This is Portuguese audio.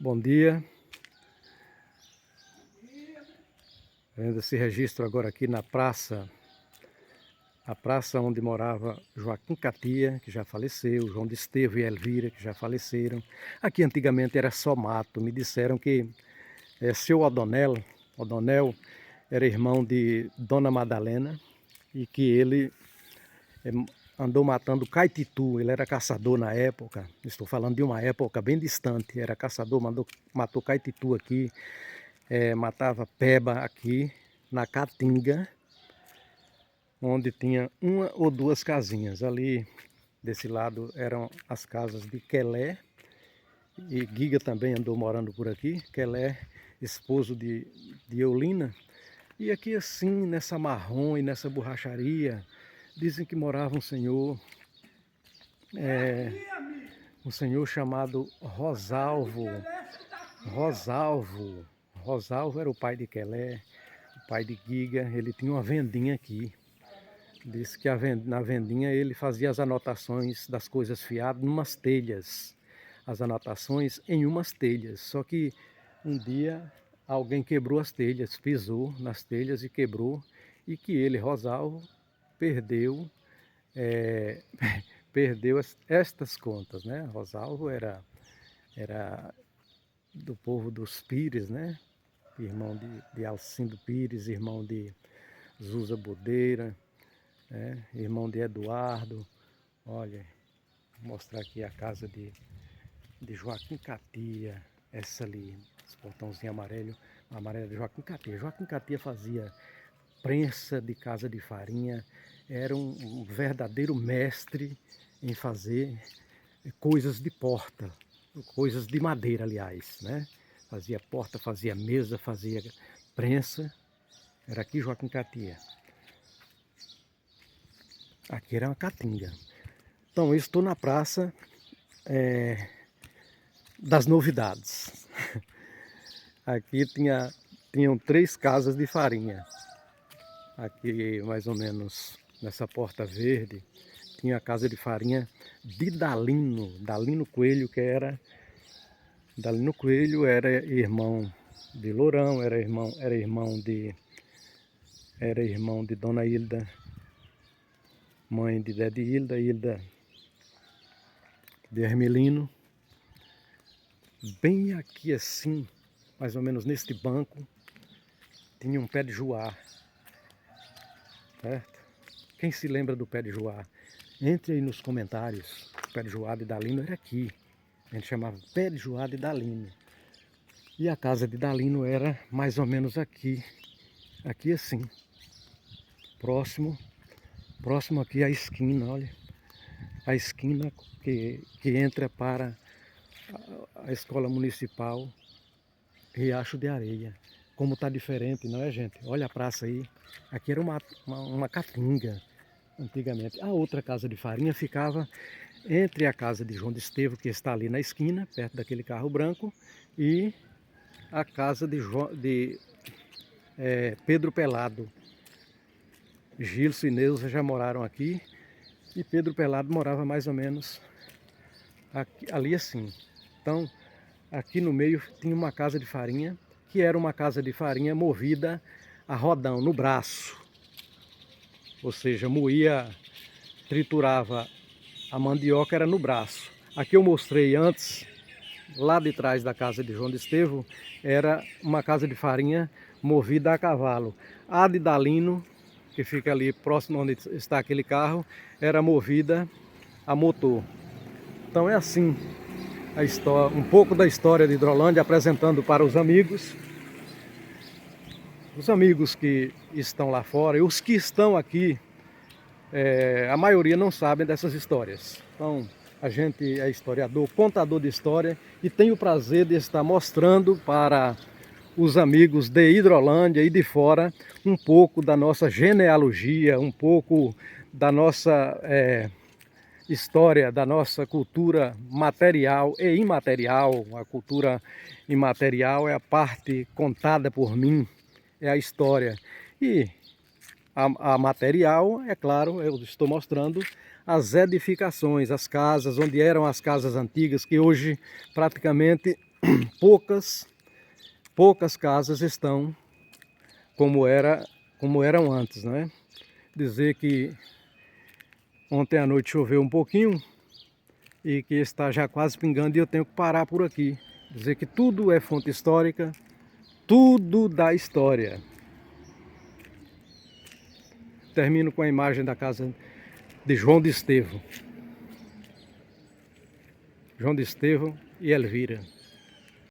Bom dia. Vendo esse registro agora aqui na praça, a praça onde morava Joaquim Catia, que já faleceu, João de Estevão e Elvira, que já faleceram. Aqui antigamente era só mato. Me disseram que seu Odonel era irmão de Dona Madalena e que ele andou matando caititu. Ele era caçador na época, estou falando de uma época bem distante. Era caçador, matou caititu aqui, matava peba aqui na Caatinga, onde tinha uma ou duas casinhas. Ali desse lado eram as casas de Quelé, e Giga também andou morando por aqui. Quelé, esposo de Eulina. E aqui assim, nessa marrom e nessa borracharia, dizem que morava um senhor chamado Rosalvo. Rosalvo era o pai de Quelé, o pai de Giga. Ele tinha uma vendinha aqui. Diz que na vendinha ele fazia as anotações das coisas fiadas numas telhas. As anotações em umas telhas. Só que um dia alguém quebrou as telhas, pisou nas telhas e quebrou. E que ele, Rosalvo, perdeu estas contas, né? Rosalvo era do povo dos Pires, né? Irmão de Alcindo Pires, irmão de Zusa Bodeira, irmão de Eduardo. Olha, vou mostrar aqui a casa de Joaquim Catia, essa ali, esse portãozinho amarelo de Joaquim Catia. Joaquim Catia fazia prensa de casa de farinha, era um verdadeiro mestre em fazer coisas de porta, coisas de madeira, aliás, né? Fazia porta, fazia mesa, fazia prensa. Era aqui Joaquim Catia. Aqui era uma Caatinga. Então, eu estou na praça das novidades. Aqui tinham 3 casas de farinha. Aqui, mais ou menos, nessa porta verde, tinha a casa de farinha de Dalino Coelho, Dalino Coelho era irmão de Lourão, era irmão de Dona Hilda, mãe de Dede Hilda, Hilda de Hermelino. Bem aqui assim, mais ou menos neste banco, tinha um pé de juá, certo? Quem se lembra do pé de juá? Entre aí nos comentários. O pé de juá de Dalino era aqui. A gente chamava pé de juá de Dalino. E a casa de Dalino era mais ou menos aqui. Aqui assim. Próximo aqui à esquina, olha. A esquina que entra para a escola municipal Riacho de Areia. Como está diferente, não é, gente? Olha a praça aí. Aqui era uma Caatinga, antigamente. A outra casa de farinha ficava entre a casa de João de Estevão, que está ali na esquina, perto daquele carro branco, e a casa de Pedro Pelado. Gilson e Neuza já moraram aqui, e Pedro Pelado morava mais ou menos aqui, ali assim. Então, aqui no meio tinha uma casa de farinha, que era uma casa de farinha movida a rodão, no braço. Ou seja, moía, triturava a mandioca, era no braço. Aqui eu mostrei antes, lá de trás da casa de João de Estevão, era uma casa de farinha movida a cavalo. A de Dalino, que fica ali próximo onde está aquele carro, era movida a motor. Então é assim a história, um pouco da história de Hidrolândia, apresentando para os amigos que estão lá fora, e os que estão aqui, a maioria não sabem dessas histórias. Então, a gente é historiador, contador de história, e tem o prazer de estar mostrando para os amigos de Hidrolândia e de fora um pouco da nossa genealogia, um pouco da nossa história, da nossa cultura material e imaterial. A cultura imaterial é a parte contada por mim, é a história. E a material, é claro, eu estou mostrando as edificações, as casas, onde eram as casas antigas, que hoje praticamente poucas casas estão como eram antes, né? Dizer que ontem à noite choveu um pouquinho e que está já quase pingando e eu tenho que parar por aqui. Dizer que tudo é fonte histórica, tudo da história. Termino com a imagem da casa de João de Estevão. João de Estevão e Elvira.